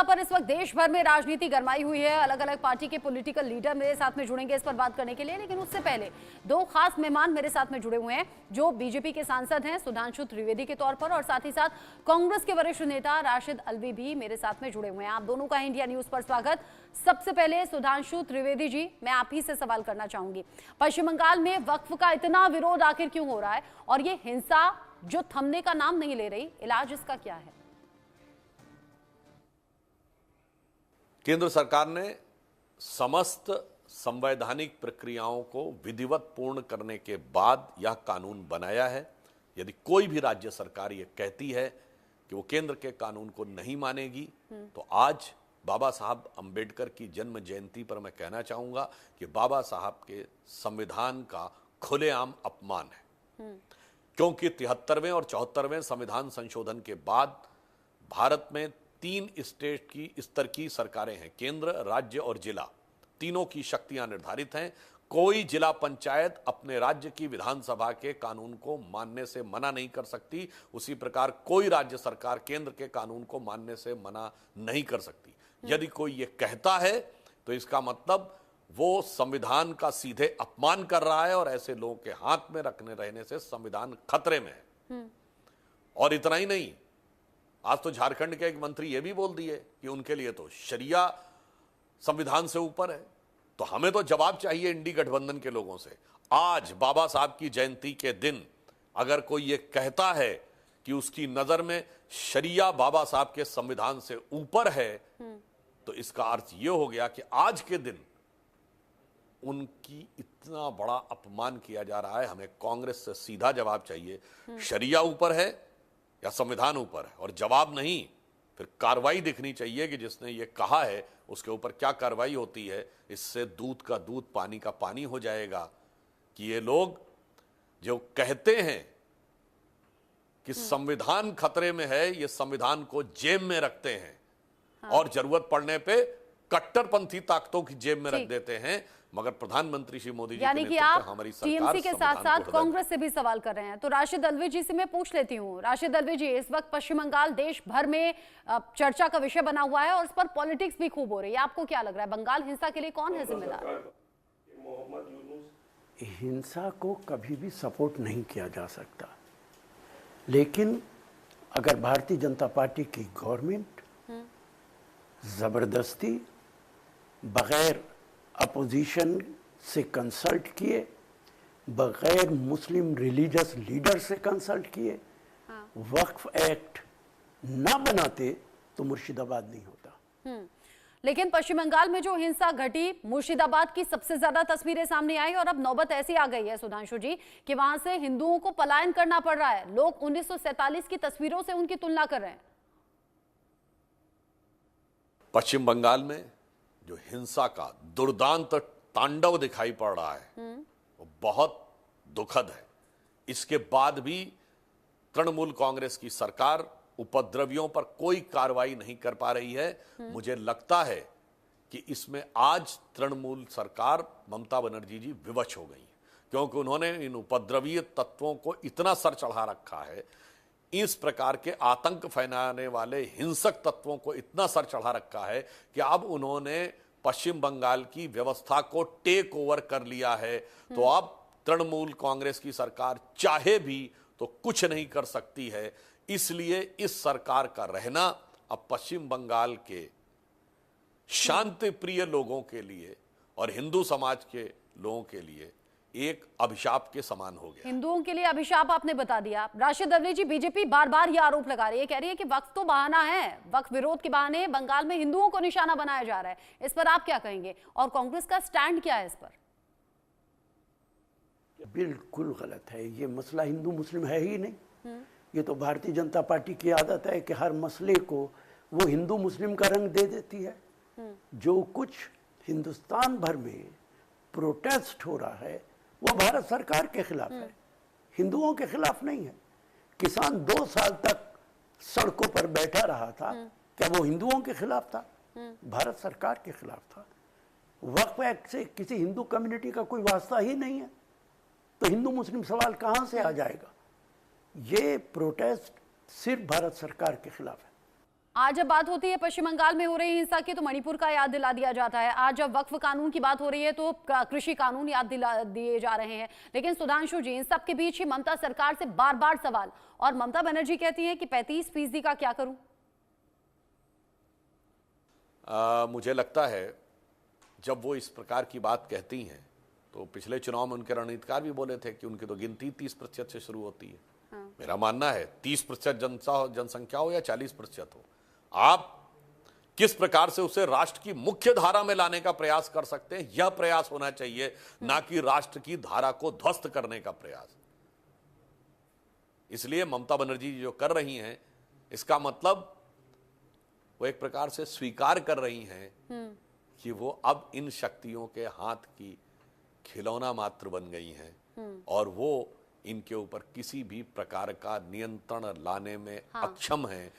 पर इस वक्त देश भर में राजनीति गरमाई हुई है। अलग अलग पार्टी के पॉलिटिकल लीडर मेरे साथ में जुड़ेंगे इस पर बात करने के लिए, लेकिन उससे पहले दो खास मेहमान मेरे साथ में जुड़े हुए हैं जो बीजेपी के सांसद हैं सुधांशु त्रिवेदी के तौर पर, और साथ ही साथ कांग्रेस के वरिष्ठ नेता राशिद अल्वी भी मेरे साथ में जुड़े हुए हैं। आप दोनों का इंडिया न्यूज पर स्वागत। सबसे पहले सुधांशु त्रिवेदी जी, मैं आप ही से सवाल करना चाहूंगी, पश्चिम बंगाल में वक्फ का इतना विरोध आखिर क्यों हो रहा है, और ये हिंसा जो थमने का नाम नहीं ले रही, इलाज इसका क्या है? केंद्र सरकार ने समस्त संवैधानिक प्रक्रियाओं को विधिवत पूर्ण करने के बाद यह कानून बनाया है। यदि कोई भी राज्य सरकार ये कहती है कि वो केंद्र के कानून को नहीं मानेगी, तो आज बाबा साहब अंबेडकर की जन्म जयंती पर मैं कहना चाहूंगा कि बाबा साहब के संविधान का खुलेआम अपमान है। क्योंकि 73वें और 74वें संविधान संशोधन के बाद भारत में 3 स्टेट की स्तर की सरकारें हैं, केंद्र, राज्य और जिला। तीनों की शक्तियां निर्धारित हैं। कोई जिला पंचायत अपने राज्य की विधानसभा के कानून को मानने से मना नहीं कर सकती। उसी प्रकार कोई राज्य सरकार केंद्र के कानून को मानने से मना नहीं कर सकती। यदि कोई ये कहता है तो इसका मतलब वो संविधान का सीधे अपमान कर रहा है, और ऐसे लोगों के हाथ में रहने से संविधान खतरे में है। और इतना ही नहीं, आज तो झारखंड के एक मंत्री ये भी बोल दिए कि उनके लिए तो शरिया संविधान से ऊपर है। तो हमें तो जवाब चाहिए इंडी गठबंधन के लोगों से। आज बाबा साहब की जयंती के दिन अगर कोई ये कहता है कि उसकी नजर में शरिया बाबा साहब के संविधान से ऊपर है, तो इसका अर्थ यह हो गया कि आज के दिन उनकी इतना बड़ा अपमान किया जा रहा है। हमें कांग्रेस से सीधा जवाब चाहिए, शरिया ऊपर है या संविधान ऊपर है? और जवाब नहीं, फिर कार्रवाई दिखनी चाहिए कि जिसने ये कहा है उसके ऊपर क्या कार्रवाई होती है। इससे दूध का दूध, पानी का पानी हो जाएगा कि ये लोग जो कहते हैं कि संविधान खतरे में है, ये संविधान को जेब में रखते हैं। और जरूरत पड़ने पे कट्टरपंथी ताकतों की जेब में रख देते हैं। मगर प्रधानमंत्री श्री मोदी जी यानी कि आप टीएमसी के साथ साथ कांग्रेस से भी सवाल कर रहे हैं। तो राशिद अल्वी जी से मैं पूछ लेती हूँ। राशिद अल्वी जी, इस वक्त पश्चिम बंगाल देश भर में चर्चा का विषय बना हुआ है और उस पर पॉलिटिक्स भी खूब हो रही है। आपको क्या लग रहा है, बंगाल हिंसा के लिए कौन है जिम्मेदार? हिंसा को कभी भी सपोर्ट नहीं किया जा सकता, लेकिन अगर भारतीय जनता पार्टी की गवर्नमेंट जबरदस्ती बगैर अपोजिशन से कंसल्ट किए, बगैर मुस्लिम रिलीजियस लीडर से कंसल्ट किए वक्फ एक्ट ना बनाते तो मुर्शिदाबाद नहीं होता। लेकिन पश्चिम बंगाल में जो हिंसा घटी, मुर्शिदाबाद की सबसे ज्यादा तस्वीरें सामने आई, और अब नौबत ऐसी आ गई है सुधांशु जी कि वहां से हिंदुओं को पलायन करना पड़ रहा है। लोग 1947 की तस्वीरों से उनकी तुलना कर रहे हैं। पश्चिम बंगाल में जो हिंसा का दुर्दांत तांडव दिखाई पड़ रहा है वो बहुत दुखद है। इसके बाद भी तृणमूल कांग्रेस की सरकार उपद्रवियों पर कोई कार्रवाई नहीं कर पा रही है। मुझे लगता है कि इसमें आज तृणमूल सरकार, ममता बनर्जी जी विवश हो गई, क्योंकि उन्होंने इन उपद्रवीय तत्वों को इतना सर चढ़ा रखा है, इस प्रकार के आतंक फैलाने वाले हिंसक तत्वों को इतना सर चढ़ा रखा है कि अब उन्होंने पश्चिम बंगाल की व्यवस्था को टेक ओवर कर लिया है। तो अब तृणमूल कांग्रेस की सरकार चाहे भी तो कुछ नहीं कर सकती है। इसलिए इस सरकार का रहना अब पश्चिम बंगाल के शांति प्रिय लोगों के लिए और हिंदू समाज के लोगों के लिए एक अभिशाप के समान हो गया। हिंदुओं के लिए अभिशाप आपने बता दिया। राशिद अल्वी जी, बीजेपी बार बार यह आरोप लगा रही है, कह रही है कि वक्फ तो बहाना है, वक्फ विरोध के बहाने बंगाल में हिंदुओं को निशाना बनाया जा रहा है। इस पर आप क्या कहेंगे, और कांग्रेस का स्टैंड क्या है इस पर? बिल्कुल गलत है। ये मसला हिंदू मुस्लिम है ही नहीं। ये तो भारतीय जनता पार्टी की आदत है कि हर मसले को वो हिंदू मुस्लिम का रंग दे देती है। जो कुछ हिंदुस्तान भर में प्रोटेस्ट हो रहा है वो भारत सरकार के खिलाफ है, हिंदुओं के खिलाफ नहीं है। किसान 2 साल तक सड़कों पर बैठा रहा था, क्या वो हिंदुओं के खिलाफ था? भारत सरकार के खिलाफ था। वक्फ एक्ट से किसी हिंदू कम्युनिटी का कोई वास्ता ही नहीं है, तो हिंदू मुस्लिम सवाल कहां से आ जाएगा? ये प्रोटेस्ट सिर्फ भारत सरकार के खिलाफ है। आज जब बात होती है पश्चिम बंगाल में हो रही हिंसा की तो मणिपुर का याद दिला दिया जाता है। आज जब वक्फ कानून की बात हो रही है तो कृषि कानून याद दिला दिए जा रहे हैं। लेकिन सुधांशु जी, इन सब के बीच ही ममता सरकार से बार बार सवाल, और ममता बनर्जी कहती हैं कि 35% का क्या करूं। मुझे लगता है जब वो इस प्रकार की बात कहती हैं तो पिछले चुनाव में उनके रणनीतिकार भी बोले थे कि उनकी तो गिनती 30% से शुरू होती है। हाँ। मेरा मानना है 30% जनसंख्या हो या 40% हो, आप किस प्रकार से उसे राष्ट्र की मुख्य धारा में लाने का प्रयास कर सकते हैं, यह प्रयास होना चाहिए, ना कि राष्ट्र की धारा को ध्वस्त करने का प्रयास। इसलिए ममता बनर्जी जो कर रही हैं, इसका मतलब वो एक प्रकार से स्वीकार कर रही हैं कि वो अब इन शक्तियों के हाथ की खिलौना मात्र बन गई हैं और वो इनके ऊपर किसी भी प्रकार का नियंत्रण लाने में अक्षम हैं।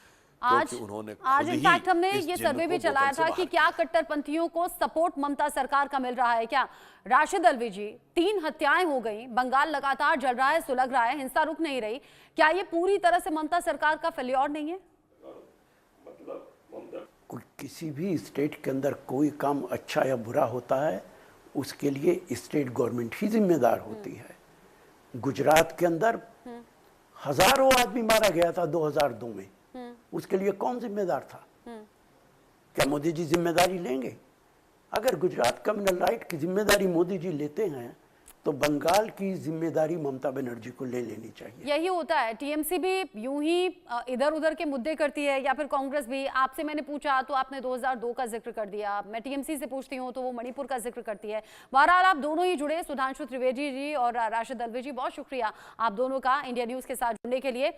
आज इनफैक्ट हमने ये सर्वे भी चलाया था कि क्या कट्टरपंथियों को सपोर्ट ममता सरकार का मिल रहा है क्या। राशिद अल्वी जी, 3 हत्याएं हो गई, बंगाल लगातार जल रहा है, सुलग रहा है, हिंसा रुक नहीं रही, क्या ये पूरी तरह से ममता सरकार का फेल्योर नहीं है? किसी भी स्टेट के अंदर कोई काम अच्छा या बुरा होता है उसके लिए स्टेट गवर्नमेंट ही जिम्मेदार होती है। गुजरात के अंदर हजारों आदमी मारा गया था 2002 में, उसके लिए कौन जिम्मेदार था? क्या मोदी जी जिम्मेदारी लेंगे? अगर गुजरात कम्युनल राइट की जिम्मेदारी मोदी जी लेते हैं तो बंगाल की जिम्मेदारी ममता बनर्जी को ले लेनी चाहिए। यही होता है, टीएमसी भी यूं ही इधर उधर के मुद्दे करती है, या फिर कांग्रेस भी। आपसे मैंने पूछा तो आपने 2002 का जिक्र कर दिया, मैं टीएमसी से पूछती हूं तो वो मणिपुर का जिक्र करती है। बहरहाल आप दोनों ही जुड़े, सुधांशु त्रिवेदी जी और राशिद अल्वी जी, बहुत शुक्रिया आप दोनों का इंडिया न्यूज के साथ जुड़ने के लिए।